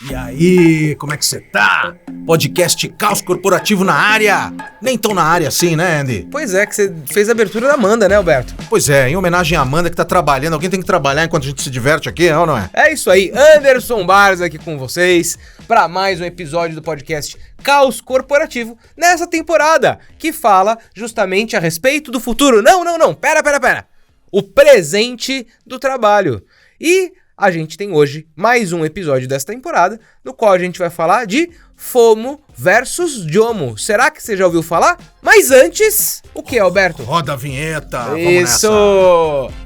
E aí, como é que você tá? Podcast Caos Corporativo na área. Nem tão na área assim, né, Andy? Pois é, que você fez a abertura da Amanda, né, Alberto? Pois é, em homenagem à Amanda que tá trabalhando. Alguém tem que trabalhar enquanto a gente se diverte aqui, é ou não é? É isso aí, Anderson Barros aqui com vocês para mais um episódio do podcast Caos Corporativo nessa temporada, que fala justamente a respeito do futuro. Não, pera. O presente do trabalho. E a gente tem hoje mais um episódio dessa temporada, no qual a gente vai falar de FOMO versus JOMO. Será que você já ouviu falar? Mas antes, o que, Alberto? Roda a vinheta, vamos Isso! nessa.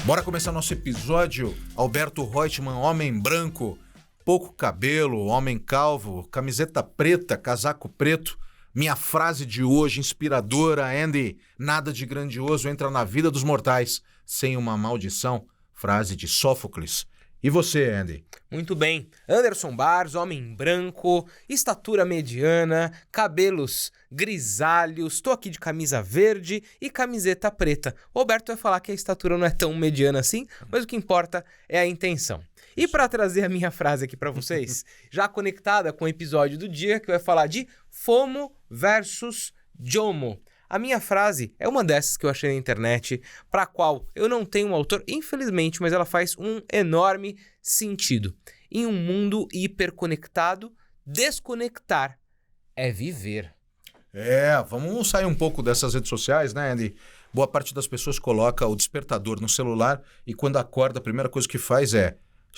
Bora começar nosso episódio. Alberto Reutemann, homem branco, pouco cabelo, homem calvo, camiseta preta, casaco preto. Minha frase de hoje, inspiradora, Andy: nada de grandioso entra na vida dos mortais sem uma maldição. Frase de Sófocles. E você, Andy? Muito bem. Anderson Barros, homem branco, estatura mediana, cabelos grisalhos, tô aqui de camisa verde e camiseta preta. O Roberto vai falar que a estatura não é tão mediana assim, mas o que importa é a intenção. E para trazer a minha frase aqui para vocês, já conectada com o episódio do dia, que vai falar de FOMO versus JOMO. A minha frase é uma dessas que eu achei na internet, para a qual eu não tenho um autor, infelizmente, mas ela faz um enorme sentido. Em um mundo hiperconectado, desconectar é viver. Vamos sair um pouco dessas redes sociais, né, Andy? Boa parte das pessoas coloca o despertador no celular e quando acorda, a primeira coisa que faz é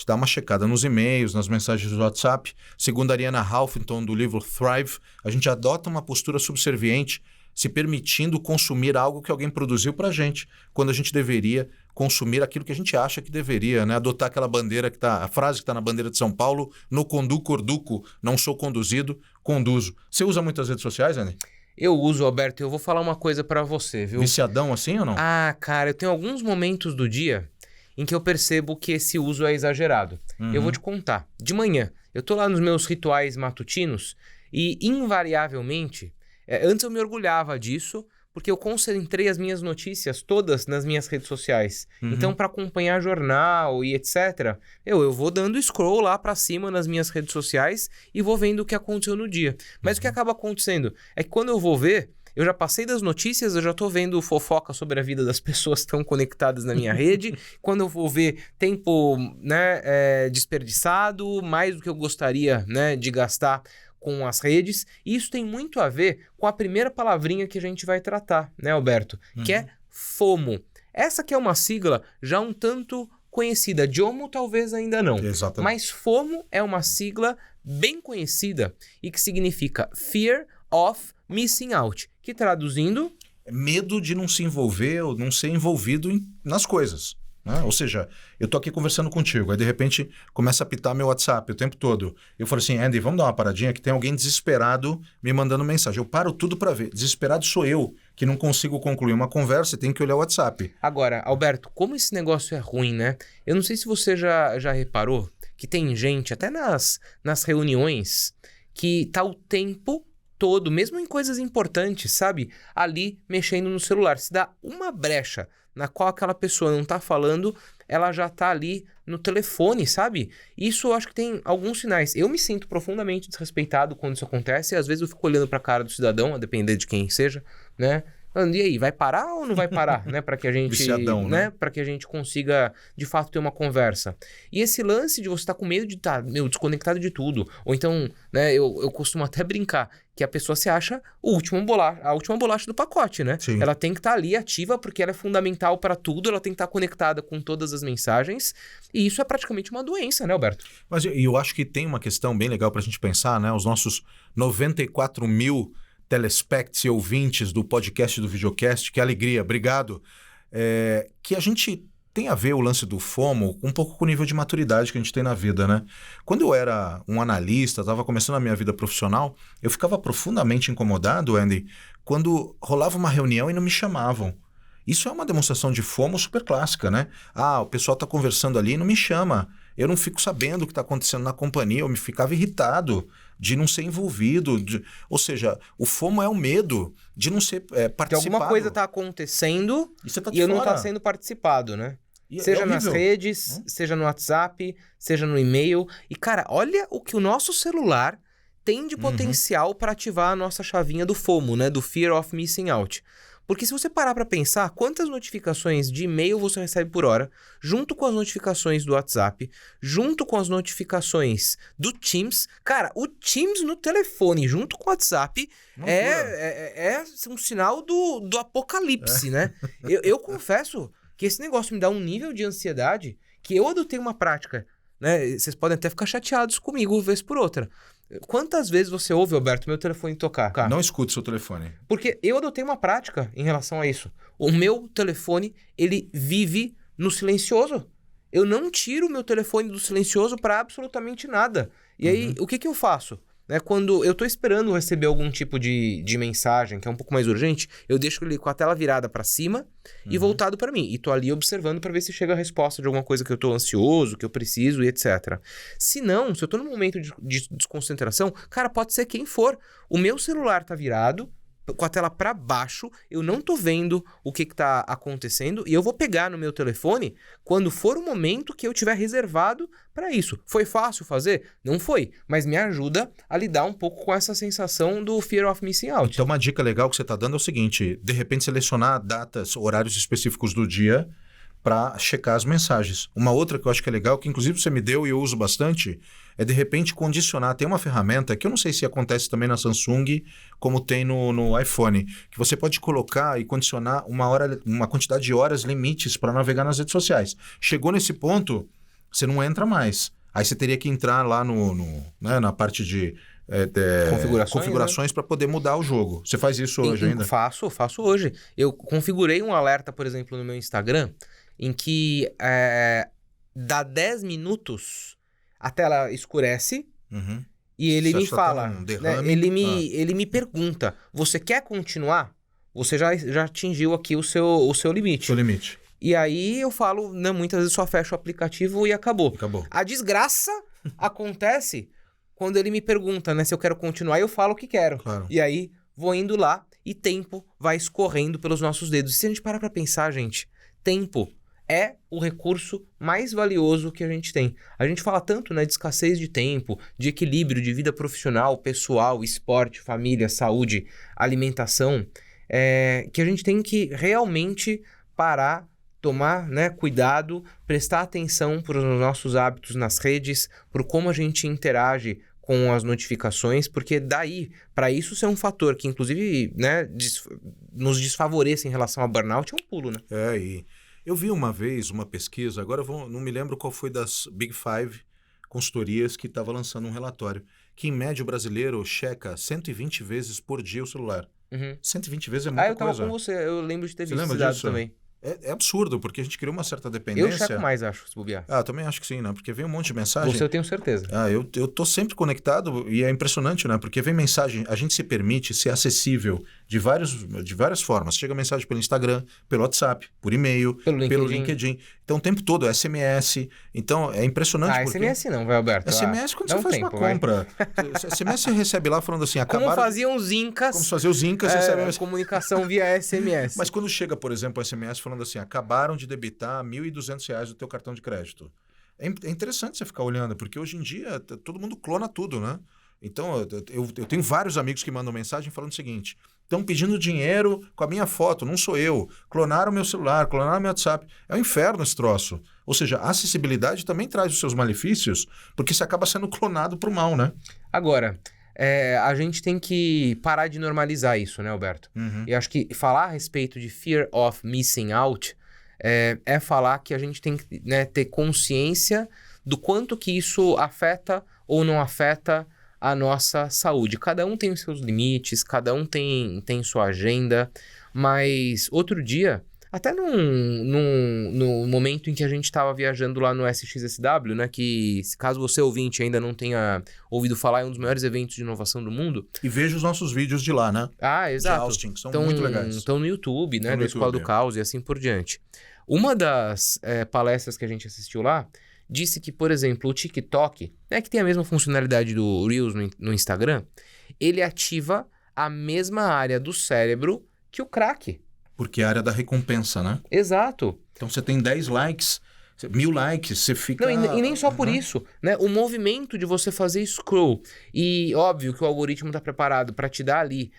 dar uma checada nos e-mails, nas mensagens do WhatsApp. Segundo a Arianna Huffington, do livro Thrive, a gente adota uma postura subserviente, se permitindo consumir algo que alguém produziu pra gente, quando a gente deveria consumir aquilo que a gente acha que deveria, né? Adotar aquela bandeira que tá, a frase que tá na bandeira de São Paulo: no conduco, não sou conduzido, conduzo. Você usa muitas redes sociais, Andy? Eu uso, Alberto, eu vou falar uma coisa pra você, viu? Viciadão assim ou não? Ah, cara, eu tenho alguns momentos do dia em que eu percebo que esse uso é exagerado. Eu vou te contar. De manhã, eu tô lá nos meus rituais matutinos e, invariavelmente, antes eu me orgulhava disso, porque eu concentrei as minhas notícias todas nas minhas redes sociais. Então, para acompanhar jornal e etc., eu vou dando scroll lá para cima nas minhas redes sociais e vou vendo o que aconteceu no dia. Mas o que acaba acontecendo é que quando eu vou ver, eu já passei das notícias, eu já tô vendo fofoca sobre a vida das pessoas que estão conectadas na minha rede. Quando eu vou ver tempo, né, desperdiçado, mais do que eu gostaria, né, de gastar com as redes. E isso tem muito a ver com a primeira palavrinha que a gente vai tratar, né, Alberto? Que é FOMO. Essa que é uma sigla já um tanto conhecida. JOMO talvez ainda não. Exatamente. Mas FOMO é uma sigla bem conhecida e que significa Fear of Missing Out, que traduzindo... medo de não se envolver ou não ser envolvido nas coisas. Né? Ou seja, eu tô aqui conversando contigo, aí de repente começa a apitar meu WhatsApp o tempo todo. Eu falo assim: Andy, vamos dar uma paradinha que tem alguém desesperado me mandando mensagem. Eu paro tudo para ver. Desesperado sou eu, que não consigo concluir uma conversa e tenho que olhar o WhatsApp. Agora, Alberto, como esse negócio é ruim, né? Eu não sei se você já reparou que tem gente, até nas reuniões, que tá o tempo todo, mesmo em coisas importantes, sabe? Ali mexendo no celular. Se dá uma brecha na qual aquela pessoa não tá falando, ela já tá ali no telefone, sabe? Isso eu acho que tem alguns sinais. Eu me sinto profundamente desrespeitado quando isso acontece e às vezes eu fico olhando pra cara do cidadão, a depender de quem seja, né? E aí, vai parar ou não vai parar, né? Para que a gente, Viciadão, né? Para que a gente consiga, de fato, ter uma conversa. E esse lance de você estar com medo de estar, desconectado de tudo. Ou então, né, eu costumo até brincar que a pessoa se acha a última bolacha do pacote, né? Sim. Ela tem que estar ali ativa porque ela é fundamental para tudo, ela tem que estar conectada com todas as mensagens. E isso é praticamente uma doença, né, Alberto? Mas eu acho que tem uma questão bem legal pra gente pensar, né? Os nossos 94 mil telespects e ouvintes do podcast do Videocast, que alegria, obrigado. Que a gente tem a ver o lance do FOMO um pouco com o nível de maturidade que a gente tem na vida, né? Quando eu era um analista, estava começando a minha vida profissional, eu ficava profundamente incomodado, Andy, quando rolava uma reunião e não me chamavam. Isso é uma demonstração de FOMO super clássica, né? O pessoal está conversando ali e não me chama. Eu não fico sabendo o que está acontecendo na companhia, eu me ficava irritado de não ser envolvido. Ou seja, o FOMO é o medo de não ser participado. Que alguma coisa está acontecendo e eu não está sendo participado, né? Seja nas redes, seja no WhatsApp, seja no e-mail. E, cara, olha o que o nosso celular tem de potencial para ativar a nossa chavinha do FOMO, né? Do Fear of Missing Out. Porque se você parar para pensar, quantas notificações de e-mail você recebe por hora, junto com as notificações do WhatsApp, junto com as notificações do Teams. Cara, o Teams no telefone, junto com o WhatsApp, é um sinal do apocalipse, né? Eu confesso que esse negócio me dá um nível de ansiedade que eu adotei uma prática, né? Vocês podem até ficar chateados comigo, vez por outra. Quantas vezes você ouve, Alberto, meu telefone tocar? Não escute seu telefone. Porque eu adotei uma prática em relação a isso. O meu telefone, ele vive no silencioso. Eu não tiro o meu telefone do silencioso para absolutamente nada. E aí, o que eu faço? Quando eu tô esperando receber algum tipo de mensagem que é um pouco mais urgente, eu deixo ele com a tela virada para cima e voltado para mim. E tô ali observando para ver se chega a resposta de alguma coisa que eu tô ansioso, que eu preciso e etc. Se não, se eu tô num momento de desconcentração, cara, pode ser quem for. O meu celular tá virado, com a tela para baixo, eu não tô vendo o que tá acontecendo e eu vou pegar no meu telefone quando for o momento que eu tiver reservado para isso. Foi fácil fazer? Não foi, mas me ajuda a lidar um pouco com essa sensação do fear of missing out. Então uma dica legal que você tá dando é o seguinte, de repente selecionar datas, horários específicos do dia para checar as mensagens. Uma outra que eu acho que é legal, que inclusive você me deu e eu uso bastante, é de repente condicionar. Tem uma ferramenta que eu não sei se acontece também na Samsung, como tem no iPhone, que você pode colocar e condicionar uma quantidade de horas limites para navegar nas redes sociais. Chegou nesse ponto, você não entra mais. Aí você teria que entrar lá na parte de configurações, né? Para poder mudar o jogo. Você faz isso hoje ainda? Faço hoje. Eu configurei um alerta, por exemplo, no meu Instagram, em que dá 10 minutos a tela escurece e ele me fala, ele me pergunta, você quer continuar? Você já atingiu aqui o seu limite. Seu limite. E aí eu falo, né, muitas vezes só fecho o aplicativo e acabou. A desgraça acontece quando ele me pergunta, né, se eu quero continuar, eu falo que quero. Claro. E aí vou indo lá e tempo vai escorrendo pelos nossos dedos. E se a gente parar pra pensar, gente, tempo é o recurso mais valioso que a gente tem. A gente fala tanto, né, de escassez de tempo, de equilíbrio de vida profissional, pessoal, esporte, família, saúde, alimentação, que a gente tem que realmente parar, tomar, né, cuidado, prestar atenção para os nossos hábitos nas redes, por como a gente interage com as notificações, porque daí, para isso ser um fator que, inclusive, né, nos desfavorece em relação ao burnout, é um pulo, né? E eu vi uma vez uma pesquisa, agora não me lembro qual foi das Big Five consultorias que estava lançando um relatório, que em média o brasileiro checa 120 vezes por dia o celular. 120 vezes é muita coisa. Eu tava com você, eu lembro de ter visto esse dado também. É absurdo, porque a gente criou uma certa dependência. Eu checo mais, acho, se bobear. Eu também acho que sim, né? Porque vem um monte de mensagem. Você eu tenho certeza. Eu tô sempre conectado e é impressionante, né? Porque vem mensagem, a gente se permite ser acessível de várias formas. Chega mensagem pelo Instagram, pelo WhatsApp, por e-mail, pelo LinkedIn. Então o tempo todo, SMS. Então é impressionante. SMS não, vai, Alberto. SMS quando você faz uma compra. SMS você recebe lá falando assim, como faziam os Incas. Como fazer os Incas, recebe comunicação via SMS. Mas quando chega, por exemplo, o SMS falando assim, acabaram de debitar R$1.200 do teu cartão de crédito. É interessante você ficar olhando, porque hoje em dia todo mundo clona tudo, né? Então, eu tenho vários amigos que mandam mensagem falando o seguinte, estão pedindo dinheiro com a minha foto, não sou eu. Clonaram meu celular, clonaram meu WhatsApp. É um inferno esse troço. Ou seja, a acessibilidade também traz os seus malefícios, porque você acaba sendo clonado pro mal, né? Agora, a gente tem que parar de normalizar isso, né, Alberto? E acho que falar a respeito de fear of missing out é falar que a gente tem que, né, ter consciência do quanto que isso afeta ou não afeta a nossa saúde. Cada um tem os seus limites, cada um tem sua agenda, mas outro dia, até no momento em que a gente estava viajando lá no SXSW, né, que caso você ouvinte ainda não tenha ouvido falar, é um dos maiores eventos de inovação do mundo. E veja os nossos vídeos de lá, né? Exato. De Austin, que são muito legais. Estão no YouTube, né, da Escola do Caos e assim por diante. Uma das palestras que a gente assistiu lá disse que, por exemplo, o TikTok, né, que tem a mesma funcionalidade do Reels no Instagram, ele ativa a mesma área do cérebro que o crack. Porque é a área da recompensa, né? Exato. Então você tem 10 likes, 1000 likes, você fica... Não, e nem só por isso, né? O movimento de você fazer scroll. E óbvio que o algoritmo está preparado para te dar ali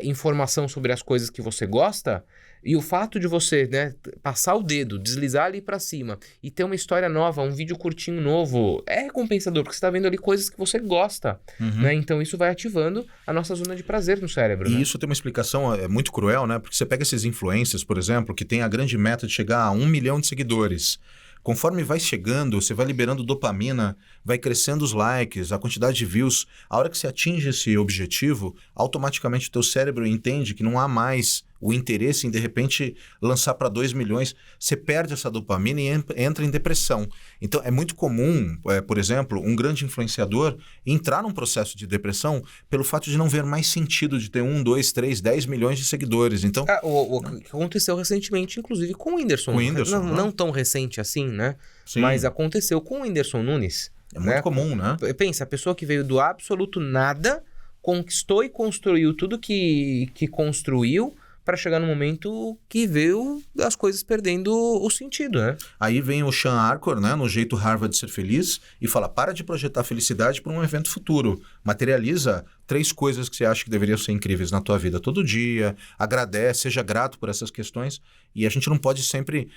informação sobre as coisas que você gosta. E o fato de você, né, passar o dedo, deslizar ali para cima e ter uma história nova, um vídeo curtinho novo, é recompensador, porque você está vendo ali coisas que você gosta, né? Então isso vai ativando a nossa zona de prazer no cérebro. E né? isso tem uma explicação muito cruel, né? Porque você pega esses influencers, por exemplo, que tem a grande meta de chegar a 1 milhão de seguidores. Conforme vai chegando, você vai liberando dopamina, vai crescendo os likes, a quantidade de views. A hora que você atinge esse objetivo, automaticamente o teu cérebro entende que não há mais o interesse em, de repente, lançar para 2 milhões. Você perde essa dopamina e entra em depressão. Então, é muito comum, por exemplo, um grande influenciador entrar num processo de depressão pelo fato de não ver mais sentido de ter 1, 2, 3, 10 milhões de seguidores. Então, o que aconteceu recentemente, inclusive, com o Whindersson. Com o Whindersson, não tão recente assim, né? Sim. Mas aconteceu com o Whindersson Nunes. É muito comum, né? Pensa, a pessoa que veio do absoluto nada, conquistou e construiu tudo que construiu para chegar no momento que veio as coisas perdendo o sentido, né? Aí vem o Sean Arcor, né, no jeito Harvard de ser feliz, e fala, para de projetar felicidade para um evento futuro. Materializa 3 coisas que você acha que deveriam ser incríveis na tua vida todo dia, agradece, seja grato por essas questões. E a gente não pode sempre,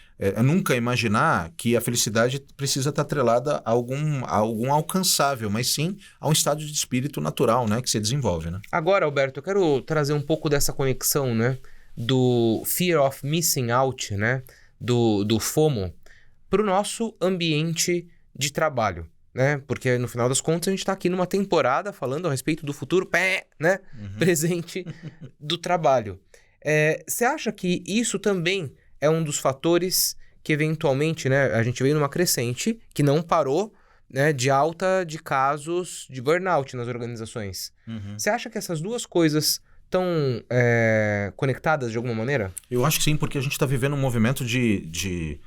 nunca imaginar que a felicidade precisa estar atrelada a algum alcançável, mas sim a um estado de espírito natural, né, que se desenvolve. Né? Agora, Alberto, eu quero trazer um pouco dessa conexão, né, do fear of missing out, né, do FOMO, para o nosso ambiente de trabalho, né? Porque no final das contas a gente está aqui numa temporada falando a respeito do futuro, né, presente do trabalho. Você acha que isso também é um dos fatores que eventualmente, né, a gente veio numa crescente que não parou, né, de alta de casos de burnout nas organizações? Você acha que essas duas coisas estão conectadas de alguma maneira? Eu acho que sim, porque a gente está vivendo um movimento de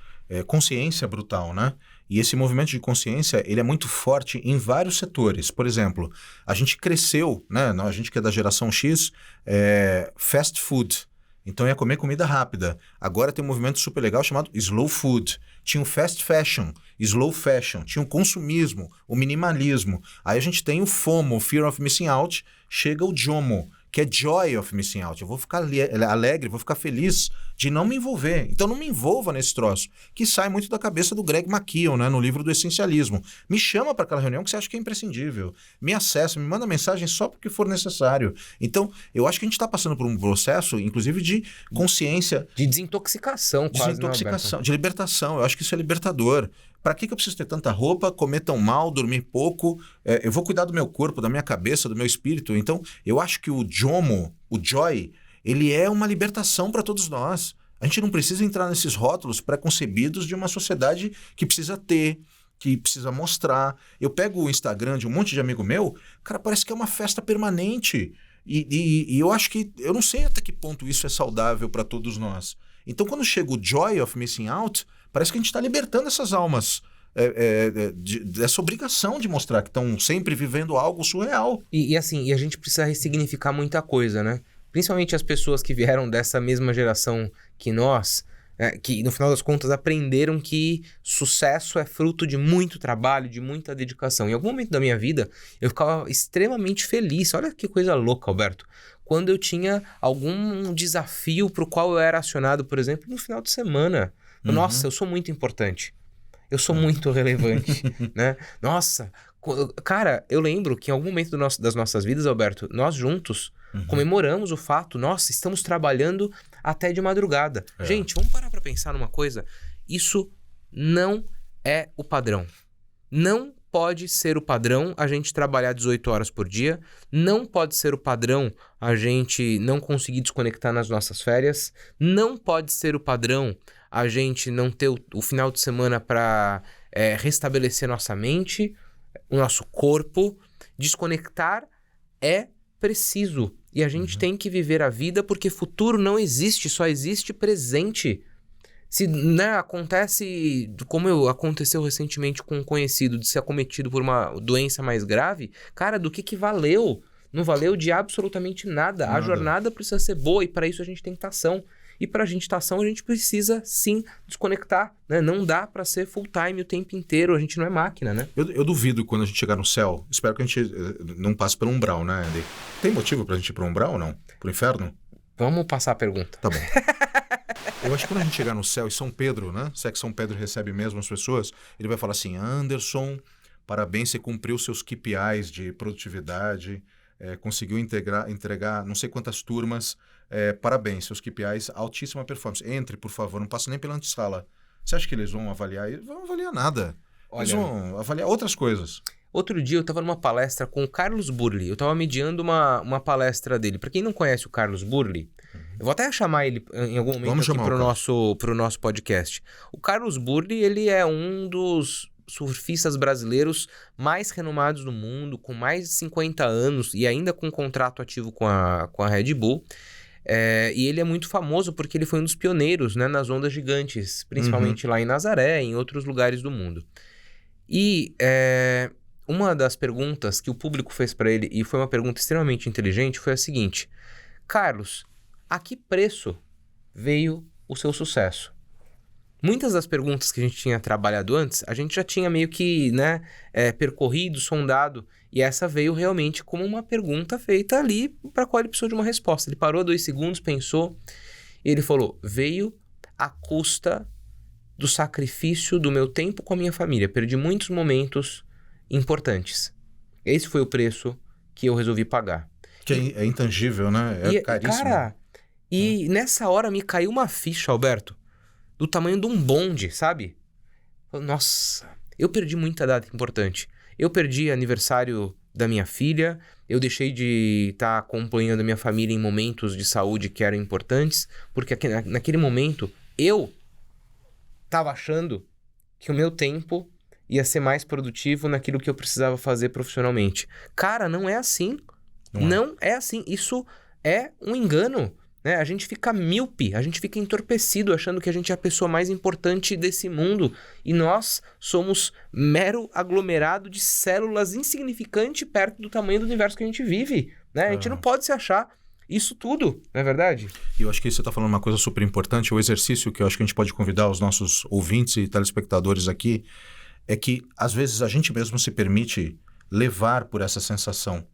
consciência brutal, né? E esse movimento de consciência, ele é muito forte em vários setores. Por exemplo, a gente cresceu, né? A gente que é da geração X, fast food. Então ia comer comida rápida. Agora tem um movimento super legal chamado slow food. Tinha o fast fashion, slow fashion, tinha o consumismo, o minimalismo. Aí a gente tem o FOMO, Fear of Missing Out, chega o JOMO, que é Joy of Missing Out. Eu vou ficar alegre, vou ficar feliz de não me envolver. Então não me envolva nesse troço, que sai muito da cabeça do Greg McKeown, né, no livro do Essencialismo. Me chama para aquela reunião que você acha que é imprescindível. Me acessa, me manda mensagem só porque for necessário. Então, eu acho que a gente está passando por um processo, inclusive, de consciência. De desintoxicação, quase. Desintoxicação, de libertação. Eu acho que isso é libertador. Para que eu preciso ter tanta roupa, comer tão mal, dormir pouco? Eu vou cuidar do meu corpo, da minha cabeça, do meu espírito. Então, eu acho que o JOMO, o Joy, ele é uma libertação para todos nós. A gente não precisa entrar nesses rótulos pré-concebidos de uma sociedade que precisa ter, que precisa mostrar. Eu pego o Instagram de um monte de amigo meu, cara, parece que é uma festa permanente. E eu acho que... Eu não sei até que ponto isso é saudável para todos nós. Então, quando chega o Joy of Missing Out, parece que a gente está libertando essas almas dessa obrigação de mostrar que estão sempre vivendo algo surreal. E a gente precisa ressignificar muita coisa, né? Principalmente as pessoas que vieram dessa mesma geração que nós, que no final das contas aprenderam que sucesso é fruto de muito trabalho, de muita dedicação. Em algum momento da minha vida, eu ficava extremamente feliz. Olha que coisa louca, Alberto. Quando eu tinha algum desafio para o qual eu era acionado, por exemplo, no final de semana. Nossa, eu sou muito importante. Eu sou muito relevante, né? Nossa, cara, eu lembro que em algum momento das nossas vidas, Alberto, nós juntos comemoramos o fato, nossa, estamos trabalhando até de madrugada. Gente, vamos parar para pensar numa coisa. Isso não é o padrão. Não pode ser o padrão a gente trabalhar 18 horas por dia. Não pode ser o padrão a gente não conseguir desconectar nas nossas férias. Não pode ser o padrão a gente não ter o final de semana para restabelecer nossa mente, o nosso corpo. Desconectar é preciso. E a gente tem que viver a vida porque futuro não existe, só existe presente. Se, né, acontece, como aconteceu recentemente com um conhecido, de ser acometido por uma doença mais grave, cara, do que valeu? Não valeu de absolutamente nada. A jornada precisa ser boa e para isso a gente tem que estar ação. E para a gente estar ação, a gente precisa, sim, desconectar, né? Não dá para ser full time o tempo inteiro, a gente não é máquina, né? Eu duvido quando a gente chegar no céu, espero que a gente não passe pelo umbral, né, Andy? Tem motivo pra gente ir pro umbral ou não? Pro inferno? Vamos passar a pergunta. Tá bom. Eu acho que quando a gente chegar no céu e São Pedro, né? Se é que São Pedro recebe mesmo as pessoas, ele vai falar assim, Anderson, parabéns, você cumpriu seus KPIs de produtividade, conseguiu entregar não sei quantas turmas, parabéns, seus KPIs, altíssima performance. Entre, por favor, não passa nem pela antessala. Você acha que eles vão avaliar? Eles vão avaliar nada. Eles vão avaliar outras coisas. Outro dia eu estava numa palestra com o Carlos Burli. Eu estava mediando uma palestra dele. Para quem não conhece o Carlos Burli, eu vou até chamar ele em algum momento aqui pro nosso podcast. O Carlos Burli, ele é um dos surfistas brasileiros mais renomados do mundo, com mais de 50 anos e ainda com contrato ativo com a Red Bull. E ele é muito famoso porque ele foi um dos pioneiros, né, nas ondas gigantes, principalmente lá em Nazaré e em outros lugares do mundo. E uma das perguntas que o público fez para ele, e foi uma pergunta extremamente inteligente, foi a seguinte: Carlos, a que preço veio o seu sucesso? Muitas das perguntas que a gente tinha trabalhado antes, a gente já tinha meio que, né, percorrido, sondado, e essa veio realmente como uma pergunta feita ali para a qual ele precisou de uma resposta. Ele parou 2 segundos, pensou, e ele falou: veio à custa do sacrifício do meu tempo com a minha família. Perdi muitos momentos importantes. Esse foi o preço que eu resolvi pagar. Que é intangível, né? É caríssimo. Cara, nessa hora me caiu uma ficha, Alberto, do tamanho de um bonde, sabe? Nossa, eu perdi muita data importante. Eu perdi aniversário da minha filha, eu deixei de estar acompanhando a minha família em momentos de saúde que eram importantes, porque naquele momento eu estava achando que o meu tempo ia ser mais produtivo naquilo que eu precisava fazer profissionalmente. Cara, não é assim. Não é assim. Isso é um engano, né? A gente fica míope, a gente fica entorpecido achando que a gente é a pessoa mais importante desse mundo e nós somos mero aglomerado de células insignificante perto do tamanho do universo que a gente vive, né? A gente não pode se achar isso tudo, não é verdade? E eu acho que você está falando uma coisa super importante, o exercício que eu acho que a gente pode convidar os nossos ouvintes e telespectadores aqui, é que às vezes a gente mesmo se permite levar por essa sensação,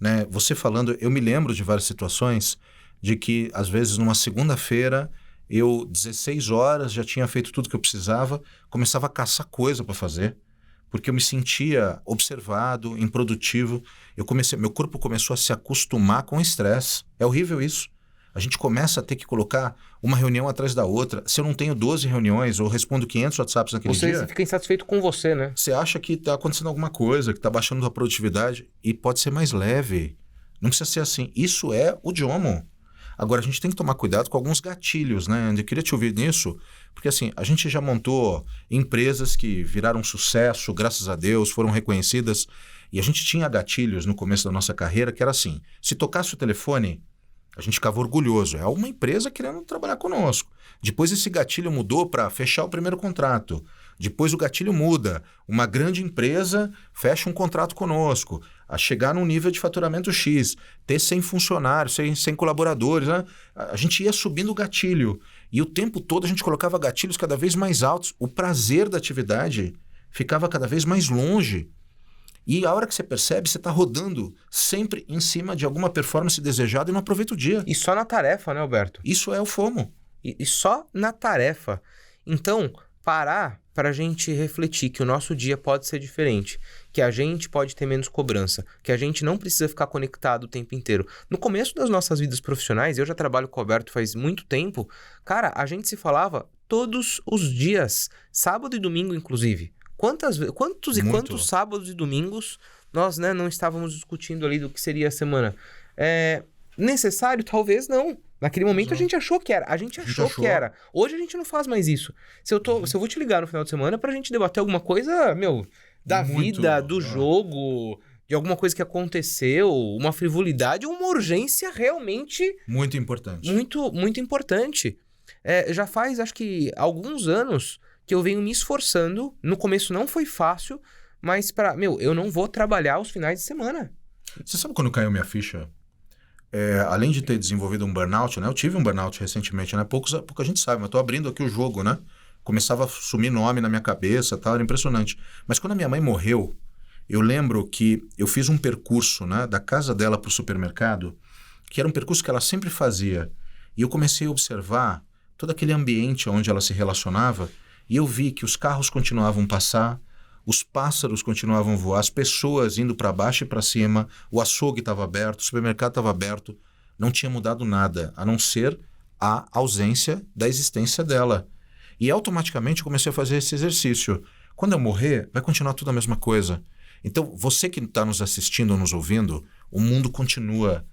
né? Você falando, eu me lembro de várias situações de que às vezes numa segunda-feira eu 16 horas já tinha feito tudo que eu precisava, começava a caçar coisa para fazer, porque eu me sentia observado, improdutivo. Meu corpo começou a se acostumar com o estresse. É horrível isso. A gente começa a ter que colocar uma reunião atrás da outra. Se eu não tenho 12 reuniões ou respondo 500 WhatsApps naquele dia... Você fica insatisfeito com você, né? Você acha que está acontecendo alguma coisa, que está baixando a produtividade e pode ser mais leve. Não precisa ser assim. Isso é o Jomo. Agora, a gente tem que tomar cuidado com alguns gatilhos, né? Eu queria te ouvir nisso, porque assim, a gente já montou empresas que viraram sucesso, graças a Deus, foram reconhecidas, e a gente tinha gatilhos no começo da nossa carreira que era assim, se tocasse o telefone, a gente ficava orgulhoso, é uma empresa querendo trabalhar conosco. Depois esse gatilho mudou para fechar o primeiro contrato. Depois o gatilho muda, uma grande empresa fecha um contrato conosco, a chegar num nível de faturamento X, ter 100 funcionários, 100 colaboradores, né? A gente ia subindo o gatilho e o tempo todo a gente colocava gatilhos cada vez mais altos, o prazer da atividade ficava cada vez mais longe. E a hora que você percebe, você está rodando sempre em cima de alguma performance desejada e não aproveita o dia. E só na tarefa, né, Alberto? Isso é o FOMO. E só na tarefa. Então, parar para a gente refletir que o nosso dia pode ser diferente, que a gente pode ter menos cobrança, que a gente não precisa ficar conectado o tempo inteiro. No começo das nossas vidas profissionais, eu já trabalho com o Alberto faz muito tempo, cara, a gente se falava todos os dias, sábado e domingo inclusive. Quantos sábados e domingos nós, né, não estávamos discutindo ali do que seria a semana? Necessário? Talvez não. Naquele momento a gente achou que era. Que era. Hoje a gente não faz mais isso. Se eu vou te ligar no final de semana pra gente debater alguma coisa, da vida, do jogo, de alguma coisa que aconteceu, uma frivolidade ou uma urgência realmente... Muito importante. Muito, muito importante. já faz, acho que, alguns anos que eu venho me esforçando. No começo não foi fácil, mas eu não vou trabalhar os finais de semana. Você sabe quando caiu minha ficha? Além de ter desenvolvido um burnout, né? Eu tive um burnout recentemente, né? Pouca gente sabe, mas eu tô abrindo aqui o jogo, né? Começava a sumir nome na minha cabeça, tal, era impressionante. Mas quando a minha mãe morreu, eu lembro que eu fiz um percurso, né? Da casa dela pro supermercado, que era um percurso que ela sempre fazia. E eu comecei a observar todo aquele ambiente onde ela se relacionava, e eu vi que os carros continuavam a passar, os pássaros continuavam a voar, as pessoas indo para baixo e para cima, o açougue estava aberto, o supermercado estava aberto, não tinha mudado nada, a não ser a ausência da existência dela. E automaticamente eu comecei a fazer esse exercício. Quando eu morrer, vai continuar tudo a mesma coisa. Então, você que está nos assistindo ou nos ouvindo, o mundo continua.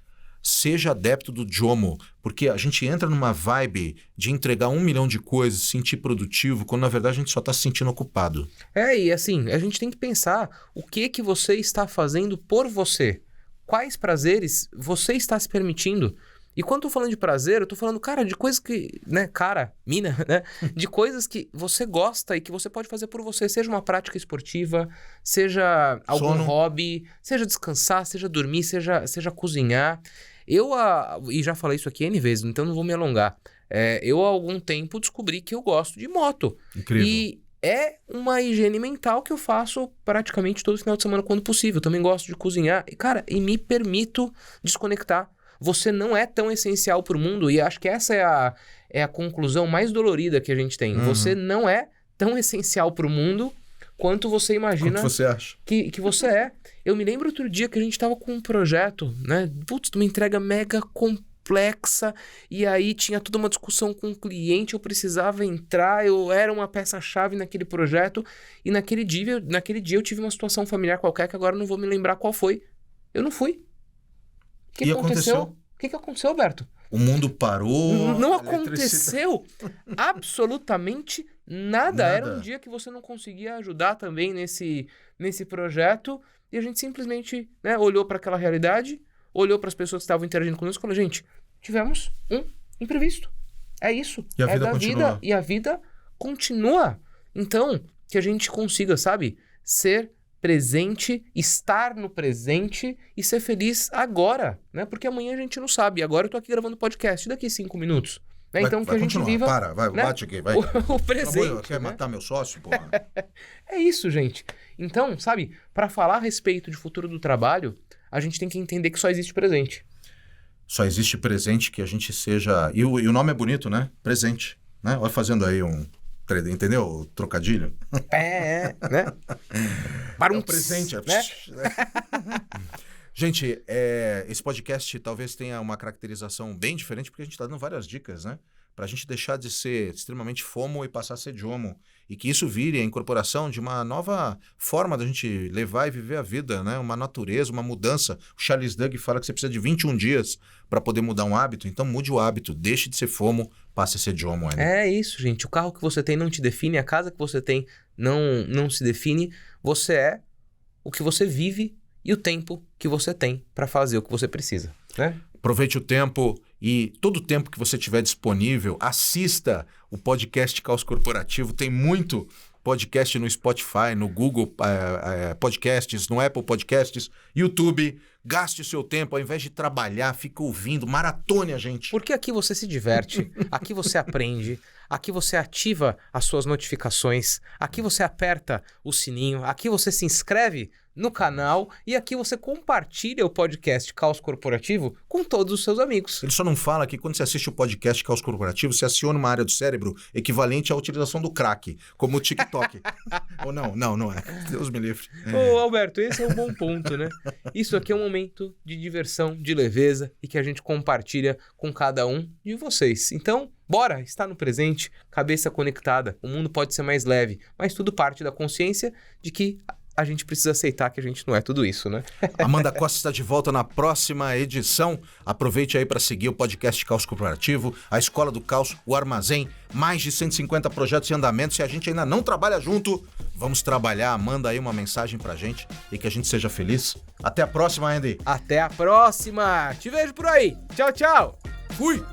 Seja adepto do JOMO, porque a gente entra numa vibe de entregar 1 milhão de coisas, se sentir produtivo, quando na verdade a gente só está se sentindo ocupado. E assim, a gente tem que pensar o que você está fazendo por você. Quais prazeres você está se permitindo? E quando eu tô falando de prazer, eu tô falando, cara, de coisas que, né, mina, né? De coisas que você gosta e que você pode fazer por você. Seja uma prática esportiva, seja algum hobby, seja descansar, seja dormir, seja cozinhar. E já falei isso aqui N vezes, então não vou me alongar. Eu há algum tempo descobri que eu gosto de moto. Incrível. E é uma higiene mental que eu faço praticamente todo final de semana quando possível. Eu também gosto de cozinhar e me permito desconectar. Você não é tão essencial para o mundo, e acho que essa é a conclusão mais dolorida que a gente tem. Você não é tão essencial para o mundo quanto você imagina. Quanto você acha. Que você é. Eu me lembro outro dia que a gente estava com um projeto, né? Putz, uma entrega mega complexa, e aí tinha toda uma discussão com o cliente, eu precisava entrar, eu era uma peça-chave naquele projeto, e naquele dia eu tive uma situação familiar qualquer, que agora não vou me lembrar qual foi. Eu não fui. O que aconteceu? O que aconteceu, Alberto? O mundo parou. Não aconteceu absolutamente nada. Era um dia que você não conseguia ajudar também nesse projeto, e a gente simplesmente, né, olhou para aquela realidade, olhou para as pessoas que estavam interagindo conosco e falou, gente, tivemos um imprevisto. É isso. E a vida continua. E a vida continua. Então, que a gente consiga, sabe, ser presente, estar no presente e ser feliz agora, né? Porque amanhã a gente não sabe. Agora eu tô aqui gravando podcast, daqui 5 minutos. Né? Então que a gente viva... Vai, né? bate aqui, vai. O presente. Quer matar meu sócio, porra? É isso, gente. Então, sabe, para falar a respeito de futuro do trabalho, a gente tem que entender que só existe presente. Só existe presente que a gente seja... E o nome é bonito, né? Presente. Né? Vai fazendo aí entendeu? O trocadilho. Né? Para um presente. Né? Gente, esse podcast talvez tenha uma caracterização bem diferente, porque a gente está dando várias dicas, né? Para a gente deixar de ser extremamente FOMO e passar a ser JOMO. E que isso vire a incorporação de uma nova forma da gente levar e viver a vida, né? Uma natureza, uma mudança. O Charles Duhigg fala que você precisa de 21 dias para poder mudar um hábito. Então mude o hábito, deixe de ser FOMO, passe a ser JOMO. É isso, gente. O carro que você tem não te define, a casa que você tem não se define. Você é o que você vive e o tempo que você tem para fazer o que você precisa, né? Aproveite o tempo e todo o tempo que você tiver disponível, assista o podcast Caos Corporativo. Tem muito podcast no Spotify, no Google Podcasts, no Apple Podcasts, YouTube. Gaste o seu tempo, ao invés de trabalhar, fica ouvindo, maratone a gente. Porque aqui você se diverte, aqui você aprende, aqui você ativa as suas notificações, aqui você aperta o sininho, aqui você se inscreve no canal e aqui você compartilha o podcast Caos Corporativo com todos os seus amigos. Ele só não fala que quando você assiste o podcast Caos Corporativo, você aciona uma área do cérebro equivalente à utilização do crack, como o TikTok. Ou não é. Deus me livre. Ô, Alberto, esse é um bom ponto, né? Isso aqui é um momento de diversão, de leveza e que a gente compartilha com cada um de vocês. Então, bora estar no presente, cabeça conectada. O mundo pode ser mais leve, mas tudo parte da consciência de que a gente precisa aceitar que a gente não é tudo isso, né? Amanda Costa está de volta na próxima edição. Aproveite aí para seguir o podcast Caos Corporativo, a Escola do Caos, o Armazém, mais de 150 projetos em andamento. Se a gente ainda não trabalha junto, vamos trabalhar. Manda aí uma mensagem pra gente e que a gente seja feliz. Até a próxima, Andy. Até a próxima. Te vejo por aí. Tchau, tchau. Fui.